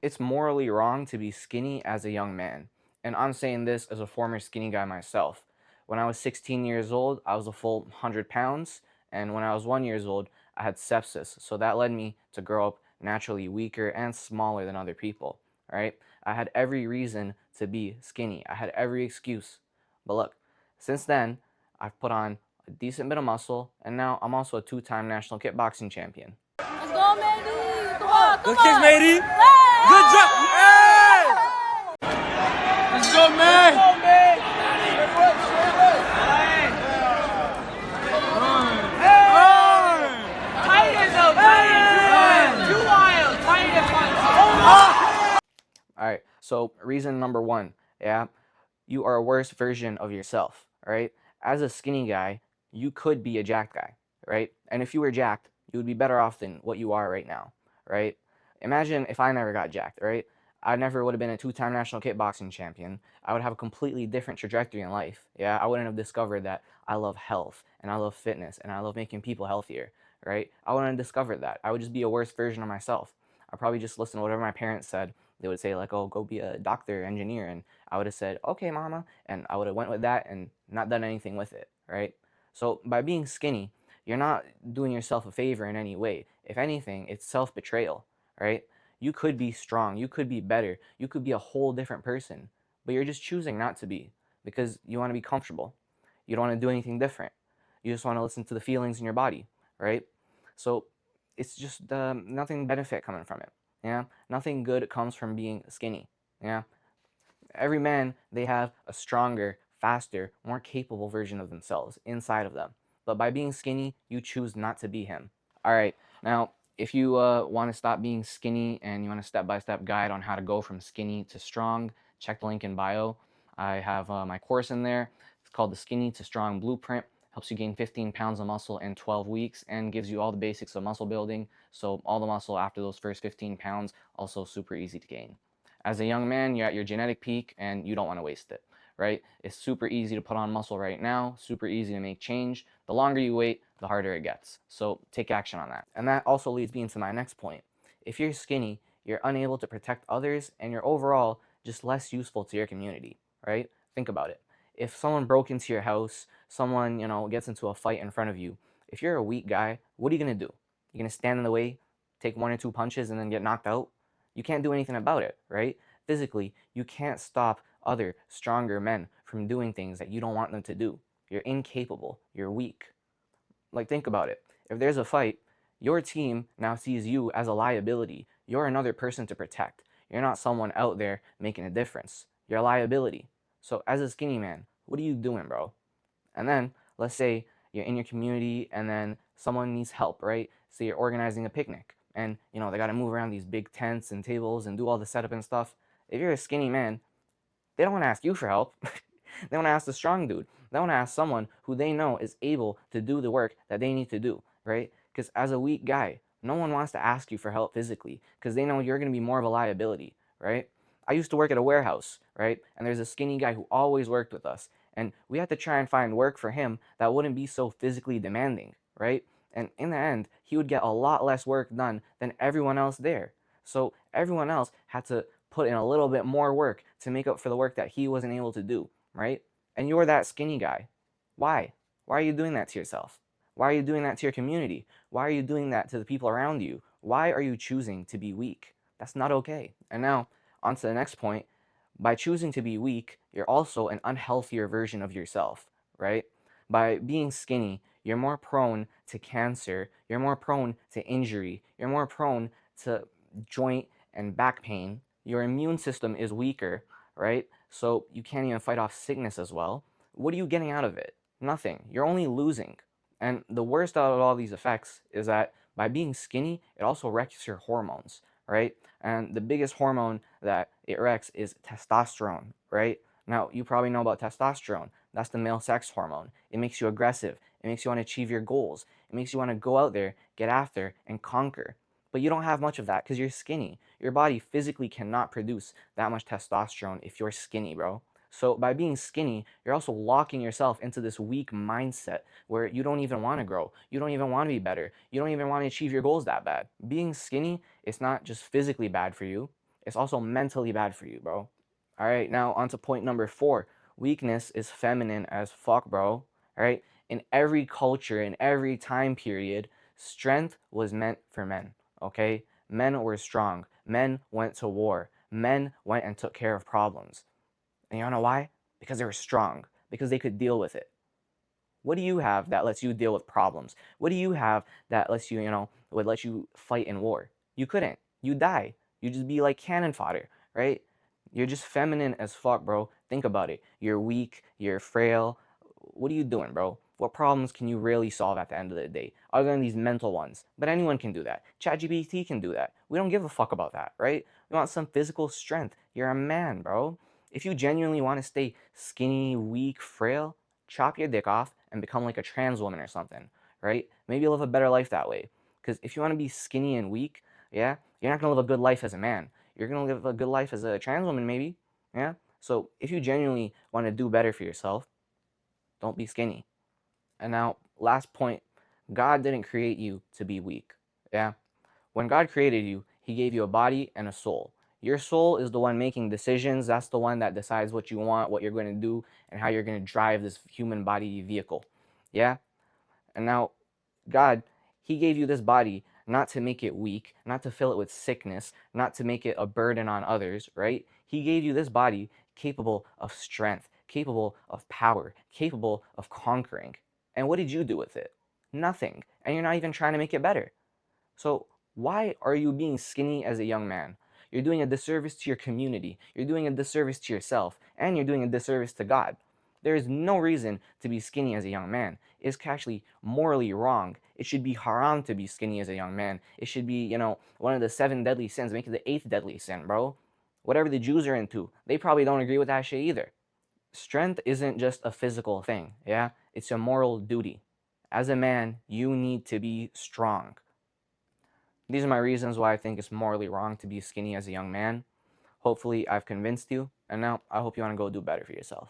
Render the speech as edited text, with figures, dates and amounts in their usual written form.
it's morally wrong to be skinny as a young man. And I'm saying this as a former skinny guy myself. When I was 16 years old, I was a full 100 pounds. And when I was 1 years old, I had sepsis. So that led me to grow up naturally weaker and smaller than other people. Right? I had every reason to be skinny. I had every excuse. But look, since then, I've put on a decent bit of muscle, and now I'm also a two-time national kickboxing champion. Let's go, Mandy! Come on, come Good kick, on! Mandy! Hey! Good job! Hey! Let's go, man! All right, so reason number one, yeah, you are a worse version of yourself, right? As a skinny guy, you could be a jacked guy, right? And if you were jacked, you would be better off than what you are right now, right? Imagine if I never got jacked, right? I never would have been a two-time national kickboxing champion. I would have a completely different trajectory in life. Yeah, I wouldn't have discovered that I love health and I love fitness and I love making people healthier, right? I wouldn't have discovered that. I would just be a worse version of myself. I'd probably just listen to whatever my parents said. They would say like, "Oh, go be a doctor, engineer," and I would have said, "Okay, mama," and I would have went with that and not done anything with it, right? So by being skinny, you're not doing yourself a favor in any way. If anything, it's self-betrayal, right? You could be strong, you could be better, you could be a whole different person, but you're just choosing not to be because you want to be comfortable. You don't want to do anything different. You just want to listen to the feelings in your body, right? So it's just nothing benefit coming from it. Yeah, nothing good comes from being skinny. Yeah, every man, they have a stronger, faster, more capable version of themselves inside of them. But by being skinny, you choose not to be him. All right, now if you want to stop being skinny and you want a step-by-step guide on how to go from skinny to strong, check the link in bio. I have my course in there. It's called the Skinny to Strong Blueprint. Helps you gain 15 pounds of muscle in 12 weeks and gives you all the basics of muscle building. So all the muscle after those first 15 pounds, also super easy to gain. As a young man, you're at your genetic peak and you don't want to waste it, right? It's super easy to put on muscle right now, super easy to make change. The longer you wait, the harder it gets. So take action on that. And that also leads me into my next point. If you're skinny, you're unable to protect others and you're overall just less useful to your community, right? Think about it. If someone broke into your house, someone, gets into a fight in front of you, if you're a weak guy, what are you going to do? You're going to stand in the way, take one or two punches and then get knocked out? You can't do anything about it, right? Physically, you can't stop other stronger men from doing things that you don't want them to do. You're incapable. You're weak. Like, think about it. If there's a fight, your team now sees you as a liability. You're another person to protect. You're not someone out there making a difference. You're a liability. So as a skinny man, what are you doing, bro? And then let's say you're in your community and then someone needs help, right? So you're organizing a picnic and they got to move around these big tents and tables and do all the setup and stuff. If you're a skinny man, they don't want to ask you for help. They want to ask the strong dude. They want to ask someone who they know is able to do the work that they need to do, right? Because as a weak guy, no one wants to ask you for help physically because they know you're going to be more of a liability, right? I used to work at a warehouse, right? And there's a skinny guy who always worked with us. And we had to try and find work for him that wouldn't be so physically demanding, right? And in the end, he would get a lot less work done than everyone else there. So everyone else had to put in a little bit more work to make up for the work that he wasn't able to do, right? And you're that skinny guy. Why? Why are you doing that to yourself? Why are you doing that to your community? Why are you doing that to the people around you? Why are you choosing to be weak? That's not okay. And now, on to the next point. By choosing to be weak, you're also an unhealthier version of yourself, right? By being skinny, you're more prone to cancer, you're more prone to injury, you're more prone to joint and back pain. Your immune system is weaker, right? So you can't even fight off sickness as well. What are you getting out of it? Nothing. You're only losing. And the worst out of all these effects is that by being skinny, it also wrecks your hormones, right? And the biggest hormone that it wrecks is testosterone, right? Now, you probably know about testosterone. That's the male sex hormone. It makes you aggressive. It makes you want to achieve your goals. It makes you want to go out there, get after, and conquer. But you don't have much of that because you're skinny. Your body physically cannot produce that much testosterone if you're skinny, bro. So by being skinny, you're also locking yourself into this weak mindset where you don't even want to grow. You don't even want to be better. You don't even want to achieve your goals that bad. Being skinny, it's not just physically bad for you. It's also mentally bad for you, bro. All right, now on to point number 4. Weakness is feminine as fuck, bro. All right, in every culture, in every time period, strength was meant for men. Okay, men were strong. Men went to war. Men went and took care of problems. And you know why? Because they were strong. Because they could deal with it. What do you have that lets you deal with problems? What do you have that lets you, would let you fight in war? You couldn't. You die. You just be like cannon fodder, right? You're just feminine as fuck, bro. Think about it. You're weak. You're frail. What are you doing, bro? What problems can you really solve at the end of the day, other than these mental ones? But anyone can do that. ChatGPT can do that. We don't give a fuck about that, right? We want some physical strength. You're a man, bro. If you genuinely want to stay skinny, weak, frail, chop your dick off and become like a trans woman or something, right? Maybe you'll live a better life that way. Because if you want to be skinny and weak, yeah, you're not going to live a good life as a man. You're going to live a good life as a trans woman, maybe, yeah? So if you genuinely want to do better for yourself, don't be skinny. And now, last point, God didn't create you to be weak, yeah? When God created you, He gave you a body and a soul. Your soul is the one making decisions. That's the one that decides what you want, what you're going to do, and how you're going to drive this human body vehicle. Yeah? And now, God, He gave you this body not to make it weak, not to fill it with sickness, not to make it a burden on others, right? He gave you this body capable of strength, capable of power, capable of conquering. And what did you do with it? Nothing. And you're not even trying to make it better. So, why are you being skinny as a young man? You're doing a disservice to your community, you're doing a disservice to yourself, and you're doing a disservice to God. There is no reason to be skinny as a young man. It's actually morally wrong. It should be haram to be skinny as a young man. It should be, one of the 7 deadly sins. Make it the 8th deadly sin, bro. Whatever the Jews are into, they probably don't agree with that shit either. Strength isn't just a physical thing, yeah? It's a moral duty. As a man, you need to be strong. These are my reasons why I think it's morally wrong to be skinny as a young man. Hopefully, I've convinced you, and now I hope you want to go do better for yourself.